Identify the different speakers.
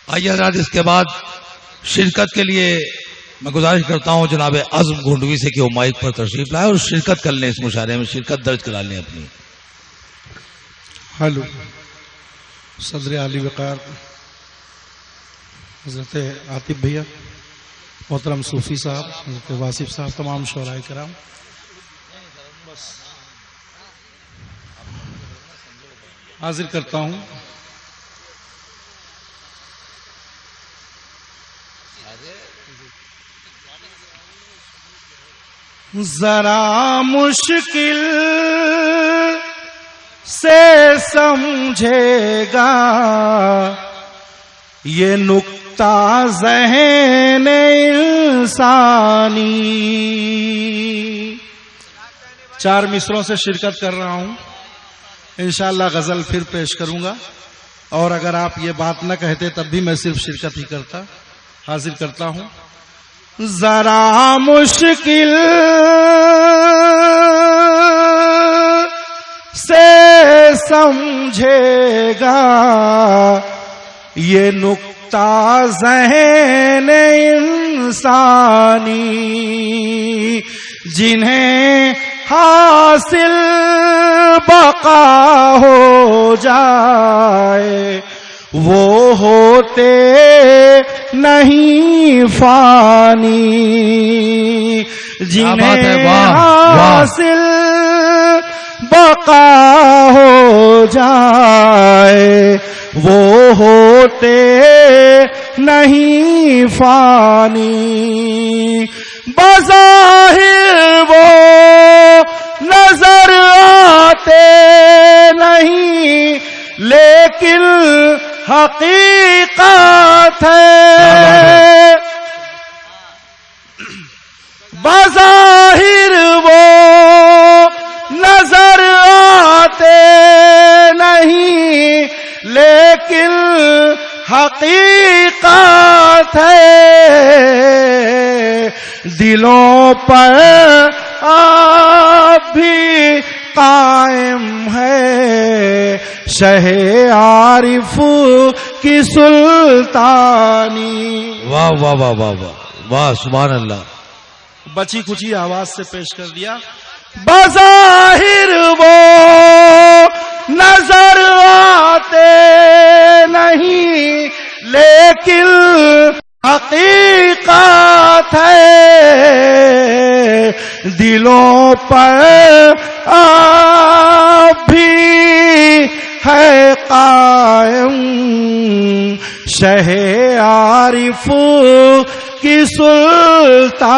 Speaker 1: آئیے حضرات، اس کے بعد شرکت کے لیے میں گزارش کرتا ہوں جناب عزم گھونڈوی سے کہ وہ مائک پر تشریف لائے اور شرکت کر لیں، اس مشاعرے میں شرکت درج کرا لیں اپنی.
Speaker 2: ہلو. صدر عالی وقار حضرت عاطف بھیا، محترم صوفی صاحب، حضرت واصف صاحب، تمام شعراء کرام، حاضر کرتا ہوں. ذرا مشکل سے سمجھے گا یہ نکتہ ذہن انسانی. 4 مصروں سے شرکت کر رہا ہوں، انشاءاللہ غزل پھر پیش کروں گا، اور اگر آپ یہ بات نہ کہتے تب بھی میں صرف شرکت ہی کرتا. حاضر کرتا ہوں. ذرا مشکل سے سمجھے گا یہ نکتہ ذہن انسانی، جنہیں حاصل بقا ہو جائے وہ ہوتے نہیں فانی، جنہیں حاصل بقا ہو جائے وہ ہوتے نہیں فانی. بظاہر وہ نظر آتے نہیں لیکن حقیقت ہے. بظاہر وہ نظر آتے نہیں لیکن حقیقت ہے. دلوں پر آپ بھی قائم ہے شہ عارف کی سلطانی.
Speaker 1: واہ واہ واہ واہ واہ واہ، سبحان اللہ.
Speaker 2: بچی کچی آواز سے پیش کر دیا. بظاہر وہ نظر آتے نہیں لیکن حقیقت ہے. دلوں پر آپ بھی ہے قائم شہ عارف کی سلطانی.